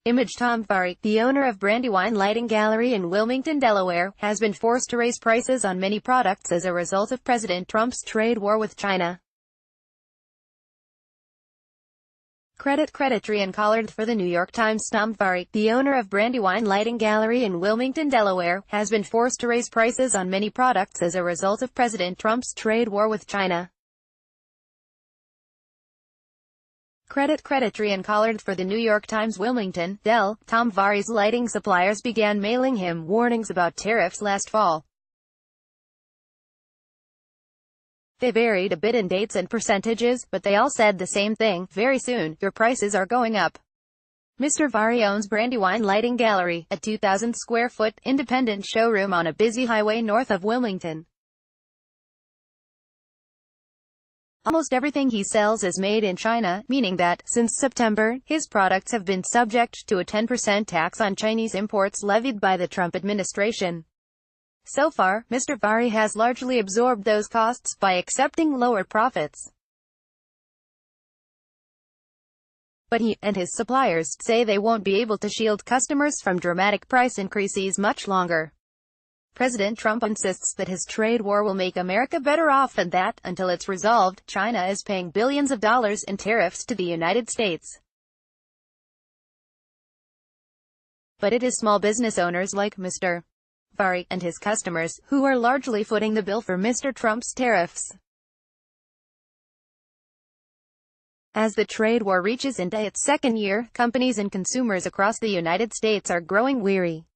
ImageTom Vari, the owner of Brandywine Lighting Gallery in Wilmington, Delaware, has been forced to raise prices on many products as a result of President Trump's trade war with China. CreditCreditRyan Collerd for the York TimesTom Vari, the owner of Brandywine Lighting Gallery in Wilmington, Delaware, has been forced to raise prices on many products as a result of President Trump's trade war with China. CreditCreditRyan Collerd for the New York Times Wilmington, Tom Vari's lighting suppliers began mailing him warnings about tariffs last fall. They varied a bit in dates and percentages, but they all said the same thing: very soon, your prices are going up. Mr. Vari owns Brandywine Lighting Gallery, a 2,000-square-foot, independent showroom on a busy highway north of Wilmington. Almost everything he sells is made in China, meaning that, since September, his products have been subject to a 10% tax on Chinese imports levied by the Trump administration. So far, Mr. Vari has largely absorbed those costs by accepting lower profits. But he and his suppliers say they won't be able to shield customers from dramatic price increases much longer. President Trump insists that his trade war will make America better off and that, until it's resolved, China is paying billions of dollars in tariffs to the United States. But it is small business owners like Mr. Vari and his customers who are largely footing the bill for Mr. Trump's tariffs. As the trade war reaches into its second year, companies and consumers across the United States are growing weary.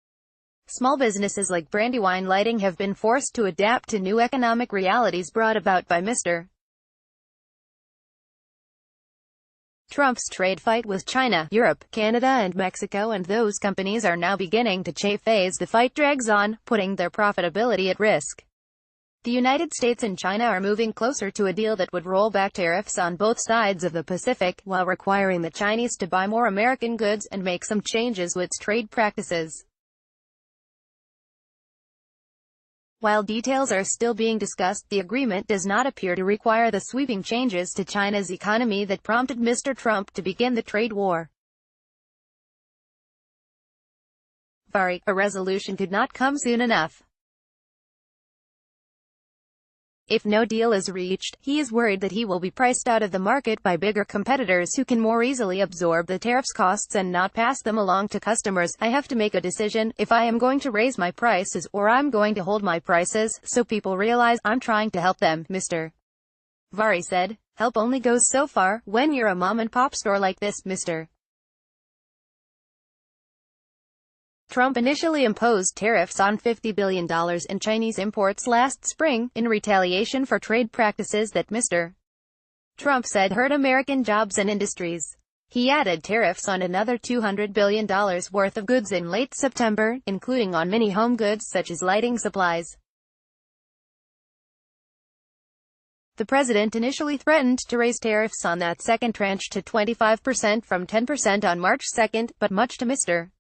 Small businesses like Brandywine Lighting have been forced to adapt to new economic realities brought about by Mr. Trump's trade fight with China, Europe, Canada and Mexico, and those companies are now beginning to chafe as the fight drags on, putting their profitability at risk. The United States and China are moving closer to a deal that would roll back tariffs on both sides of the Pacific, while requiring the Chinese to buy more American goods and make some changes with its trade practices. While details are still being discussed, the agreement does not appear to require the sweeping changes to China's economy that prompted Mr. Trump to begin the trade war. Vari, a resolution could not come soon enough. If no deal is reached, he is worried that he will be priced out of the market by bigger competitors who can more easily absorb the tariffs costs and not pass them along to customers. I have to make a decision, if I am going to raise my prices, or I'm going to hold my prices, so people realize I'm trying to help them, Mr. Vari said. Help only goes so far. When you're a mom-and-pop store like this, Mr. Trump initially imposed tariffs on $50 billion in Chinese imports last spring, in retaliation for trade practices that Mr. Trump said hurt American jobs and industries. He added tariffs on another $200 billion worth of goods in late September, including on many home goods such as lighting supplies. The president initially threatened to raise tariffs on that second tranche to 25% from 10% on March 2, but much to Mr.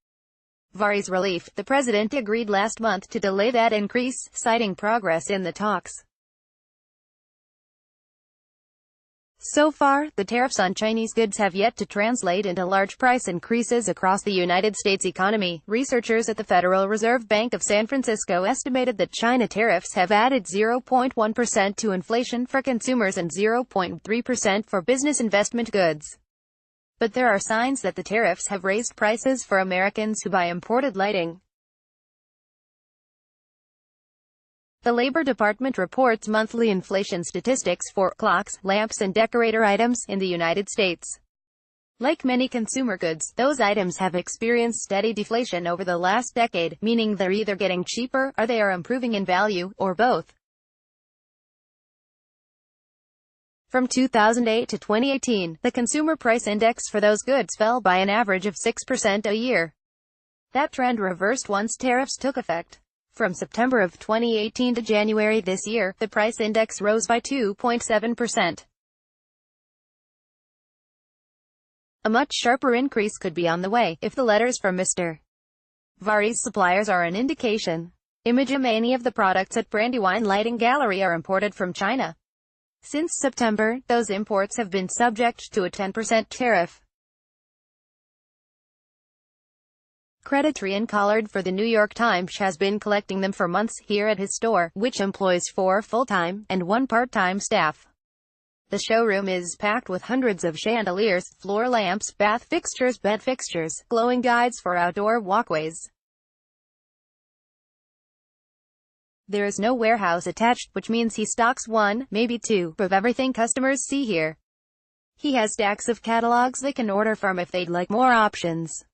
Vari's relief, the president agreed last month to delay that increase, citing progress in the talks. So far, the tariffs on Chinese goods have yet to translate into large price increases across the United States economy. Researchers at the Federal Reserve Bank of San Francisco estimated that China tariffs have added 0.1% to inflation for consumers and 0.3% for business investment goods. But there are signs that the tariffs have raised prices for Americans who buy imported lighting. The Labor Department reports monthly inflation statistics for clocks, lamps and decorator items in the United States. Like many consumer goods, those items have experienced steady deflation over the last decade, meaning they're either getting cheaper, or they are improving in value, or both. From 2008 to 2018, the Consumer Price Index for those goods fell by an average of 6% a year. That trend reversed once tariffs took effect. From September of 2018 to January this year, the price index rose by 2.7%. A much sharper increase could be on the way, if the letters from Mr. Vari's suppliers are an indication. Many of the products at Brandywine Lighting Gallery are imported from China. Since September, those imports have been subject to a 10% tariff. CreditCreditRyan Collerd for the New York Times has been collecting them for months here at his store, which employs 4 full-time and 1 part-time staff. The showroom is packed with hundreds of chandeliers, floor lamps, bath fixtures, bed fixtures, glowing guides for outdoor walkways. There is no warehouse attached, which means he stocks 1, maybe 2, of everything customers see here. He has stacks of catalogs they can order from if they'd like more options.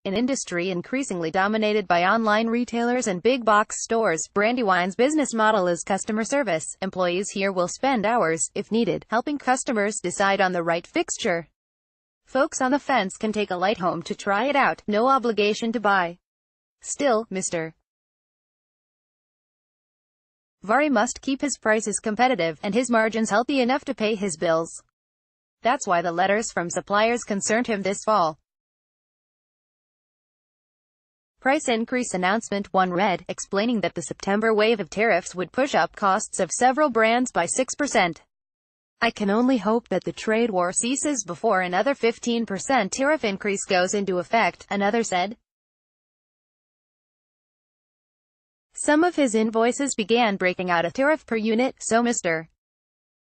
An industry increasingly dominated by online retailers and big box stores, Brandywine's business model is customer service. Employees here will spend hours, if needed, helping customers decide on the right fixture. Folks on the fence can take a light home to try it out, no obligation to buy. Still, Mr. Vari must keep his prices competitive, and his margins healthy enough to pay his bills. That's why the letters from suppliers concerned him this fall. Price increase announcement 1 read, explaining that the September wave of tariffs would push up costs of several brands by 6%. I can only hope that the trade war ceases before another 15% tariff increase goes into effect, another said. Some of his invoices began breaking out a tariff per unit, so Mr.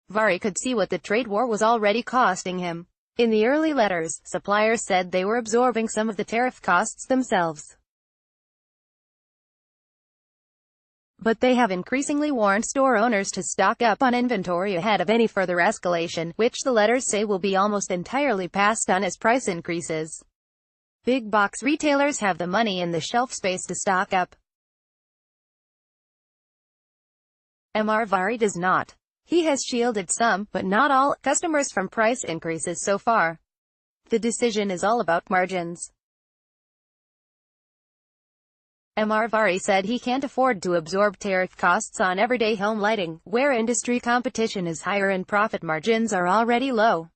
Vari could see what the trade war was already costing him. In the early letters, suppliers said they were absorbing some of the tariff costs themselves. But they have increasingly warned store owners to stock up on inventory ahead of any further escalation, which the letters say will be almost entirely passed on as price increases. Big box retailers have the money and the shelf space to stock up. Mr. Vari does not. He has shielded some, but not all, customers from price increases so far. The decision is all about margins. Mr. Vari said he can't afford to absorb tariff costs on everyday home lighting, where industry competition is higher and profit margins are already low.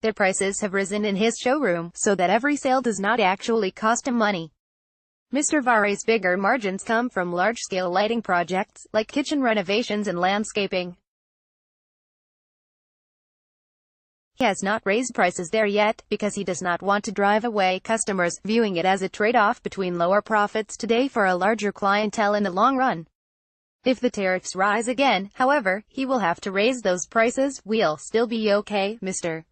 Their prices have risen in his showroom, so that every sale does not actually cost him money. Mr. Vari's bigger margins come from large-scale lighting projects, like kitchen renovations and landscaping. He has not raised prices there yet, because he does not want to drive away customers, viewing it as a trade-off between lower profits today for a larger clientele in the long run. If the tariffs rise again, however, he will have to raise those prices. We'll still be okay, Mr.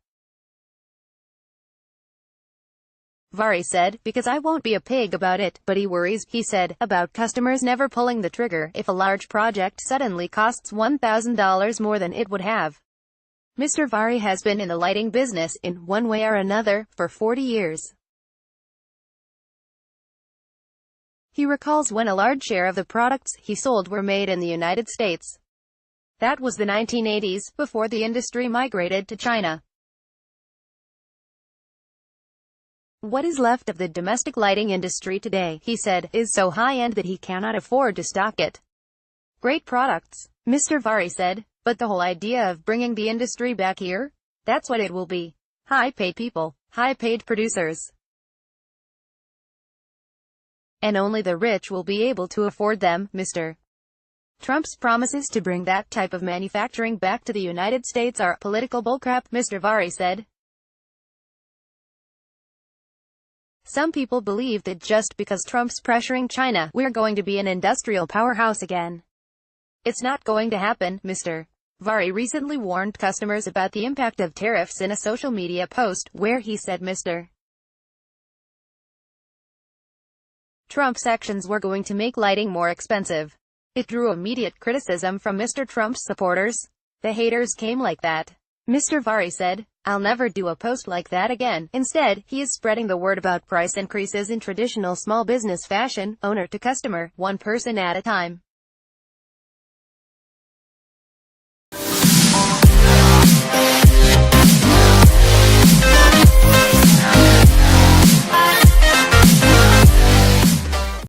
Vari said, because I won't be a pig about it, but he worries, he said, about customers never pulling the trigger if a large project suddenly costs $1,000 more than it would have. Mr. Vari has been in the lighting business, in one way or another, for 40 years. He recalls when a large share of the products he sold were made in the United States. That was the 1980s, before the industry migrated to China. What is left of the domestic lighting industry today, he said, is so high-end that he cannot afford to stock it. Great products, Mr. Vari said. But the whole idea of bringing the industry back here? That's what it will be. High-paid people, high-paid producers. And only the rich will be able to afford them. Mr. Trump's promises to bring that type of manufacturing back to the United States are political bullcrap, Mr. Vari said. Some people believe that just because Trump's pressuring China, we're going to be an industrial powerhouse again. It's not going to happen, Mr. Vari recently warned customers about the impact of tariffs in a social media post, where he said Mr. Trump's actions were going to make lighting more expensive. It drew immediate criticism from Mr. Trump's supporters. The haters came like that. Mr. Vari said, I'll never do a post like that again. Instead, he is spreading the word about price increases in traditional small business fashion, owner to customer, one person at a time.